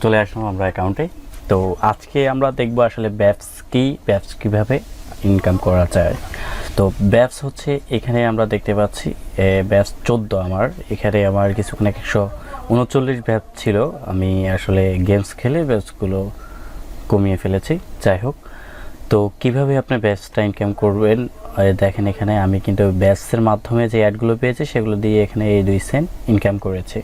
চলে আসলাম আমরা অ্যাকাউন্টে। তো আজকে আমরা দেখব আসলে ব্যাপস কি, ব্যাপস কিভাবে ইনকাম করা যায়। তো ব্যাপস হচ্ছে এখানে আমরা দেখতে পাচ্ছি ব্যাপস 14 আমার এখানে আমার কিছুক্ষণ 139 ব্যাপ ছিল। আমি আসলে গেমস খেলে ব্যাপসগুলো কমিয়ে ফেলেছি। যাই হোক, তো কিভাবে আপনি ব্যাপসটা ইনকাম করবেন দেখেন, এখানে আমি কিন্তু ব্যাপসের মাধ্যমে যে অ্যাডগুলো পেয়েছি সেগুলো দিয়ে এখানে এই 2 সেন্ট ইনকাম করেছি।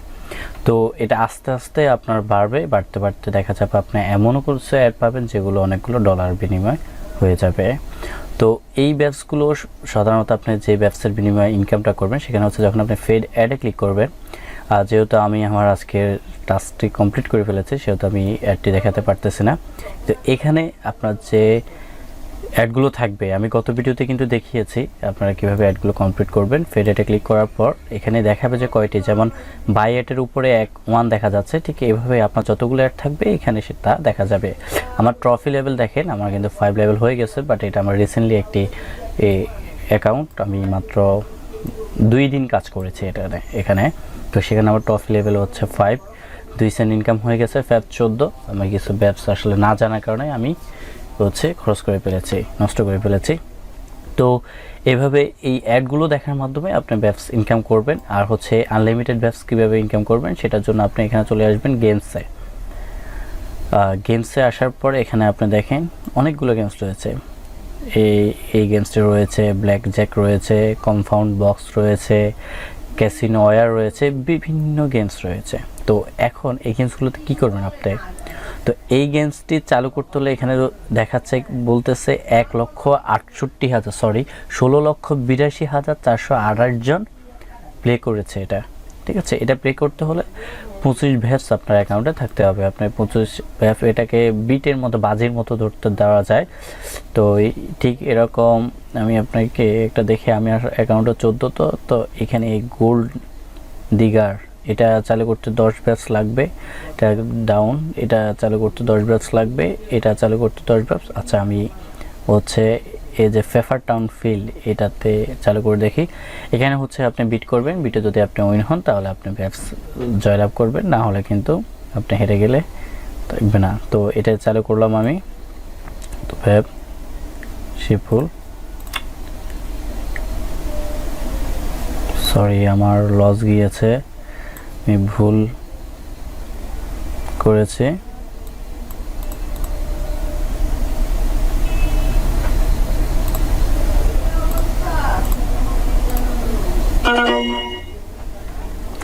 তো এটা আস্তে আস্তে আপনার বাড়তে বাড়তে দেখা যাবে আপনি এমনও কিছু অ্যাড পাবেন যেগুলো অনেকগুলো ডলার বিনিময় হয়ে যাবে। তো এই ব্যাপসগুলো সাধারণত আপনি যে ব্যাপসের বিনিময়ে ইনকামটা করবেন সেখানে হচ্ছে যখন আপনি ফেড অ্যাডে ক্লিক করবেন। যেহেতু আমি আমার আজকের টাস্কটি কমপ্লিট করে ফেলেছি সেহেতু আমি অ্যাডটি দেখাতে পারতেছি না। তো এখানে আপনার যে অ্যাডগুলো থাকবে আমি গত ভিডিওতে কিন্তু দেখিয়েছি আপনারা কিভাবে অ্যাডগুলো কমপ্লিট করবেন। ফেড অ্যাডে ক্লিক করার পর এখানে দেখাবে যে কয়টি, যেমন বাই অ্যাডের উপরে 1 দেখা যাচ্ছে, ঠিক এইভাবে আপনার যতগুলো অ্যাড থাকবে এখানে সেটা দেখা যাবে। আমার ট্রফি লেভেল দেখেন আমার কিন্তু 5 লেভেল হয়ে গেছে, বাট এটা আমার রিসেন্টলি একটি অ্যাকাউন্ট, আমি মাত্র 2 দিন কাজ করেছি এখানে। তো সেখানে আমার ট্রফি লেভেল হচ্ছে 5, 2 সেন্ট ইনকাম হয়ে গেছে। ফ্যাপ 14 আমি কিছু ব্যবসা আসলে না জানার কারণে আমি খরচ করে ফেলেছি, নষ্ট করে ফেলেছি। তো এভাবে এই অ্যাডগুলো দেখার মাধ্যমে আপনি ব্যবস ইনকাম করবেন। আর হচ্ছে আনলিমিটেড ব্যবস কীভাবে ইনকাম করবেন সেটার জন্য আপনি এখানে চলে আসবেন গেমসে। গেমসে আসার পর এখানে আপনি দেখেন অনেকগুলো গেমস রয়েছে। এই গেমসটি রয়েছে, ব্ল্যাক জ্যাক রয়েছে, কম্পাউন্ড বক্স রয়েছে, ক্যাসিনো ওয়্যার রয়েছে, বিভিন্ন গেমস রয়েছে। তো এখন এই গেমসগুলোতে কী করবেন আপনি? তো এই গেমসটি চালু করতে হলে এখানে দেখাচ্ছে বলতেছে 16,82,428 জন প্লে করেছে এটা, ঠিক আছে। এটা প্লে করতে হলে 25 ভ্যাপস আপনার অ্যাকাউন্টে থাকতে হবে। আপনার 25 ভ্যাপ এটাকে বিটের মতো বাজির মতো ধরতে দেওয়া যায়। তো ঠিক এরকম আমি আপনাকে একটা দেখে, আমি অ্যাকাউন্টে 14, তো এখানে এই গোল্ড দিগার এটা চালু করতে 10 ব্যাপস লাগবে। এটা ডাউন, এটা চালু করতে 10 ব্যাপস লাগবে, এটা চালু করতে 10 ব্যাপস। আচ্ছা, আমি হচ্ছে এই যে ফেফার টাউন ফিল্ড এটাতে চালু করে দেখি। এখানে হচ্ছে আপনি বিট করবেন, বিটে যদি আপনি উইন হন তাহলে আপনি ব্যাপস জয়লাভ করবেন, না হলে কিন্তু আপনি হেরে গেলে থাকবে না। তো এটা চালু করলাম আমি। তো ভ্যাপ শিফুল, সরি আমার লস গিয়েছে, আমি ভুল করেছি।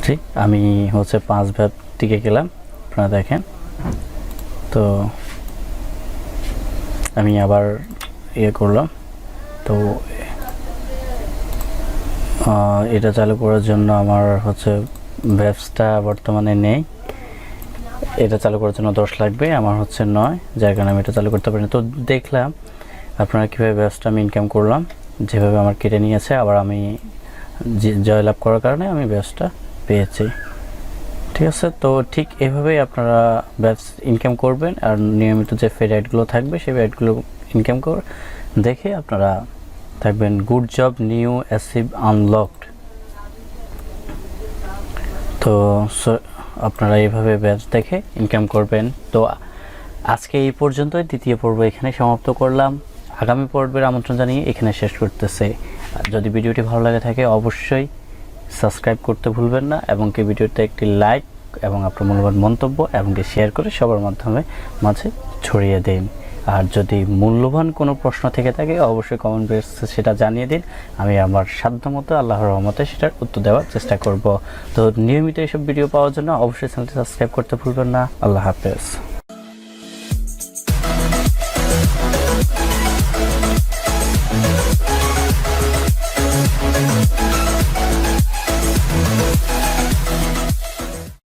ঠিক আমি হচ্ছে 5 ভ্যাপ টিকে গেলাম, আপনারা দেখেন। তো আমি আবার করলাম। তো এটা চালু করার জন্য আমার হচ্ছে ভ্যাপসটা বর্তমানে নেই, এটা চালু করার জন্য 10 লাগবে, আমার হচ্ছে 9, যার কারণে আমি এটা চালু করতে পারিনি। তো দেখলাম আপনারা কীভাবে ব্যবসা আমি ইনকাম করলাম, যেভাবে আমার কেটে নিয়েছে, আবার আমি জয়লাভ করার কারণে আমি ব্যবসা পেয়েছি, ঠিক আছে। তো ঠিক এভাবেই আপনারা ব্যবসা ইনকাম করবেন। আর নিয়মিত যে ফেড অ্যাডগুলো থাকবে সেই অ্যাডগুলো ইনকাম দেখে আপনারা থাকবেন। Good job, new achieve unlocked. তো আপনারা এইভাবে ব্যবসা দেখে ইনকাম করবেন। তো আজকে এই পর্যন্তই, দ্বিতীয় পর্ব এখানে সমাপ্ত করলাম। আগামী পর্বের আমন্ত্রণ জানিয়ে এখানে শেষ করতেছে। যদি ভিডিওটি ভালো লাগে থাকে অবশ্যই সাবস্ক্রাইব করতে ভুলবেন না, এবং কি ভিডিওতে একটি লাইক এবং আপনার মূল্যবান মন্তব্য এবং শেয়ার করে সবার মাঝে ছড়িয়ে দিন। আর যদি মূল্যবান কোনো প্রশ্ন থেকে থাকে অবশ্যই কমেন্ট বক্সে সেটা জানিয়ে দিন, আমি আমার সাধ্যমতো আল্লাহর রহমতে সেটার উত্তর দেওয়ার চেষ্টা করব। তো নিয়মিত এইসব ভিডিও পাওয়ার জন্য অবশ্যই চ্যানেলটি সাবস্ক্রাইব করতে ভুলবেন না। আল্লাহ হাফেজ।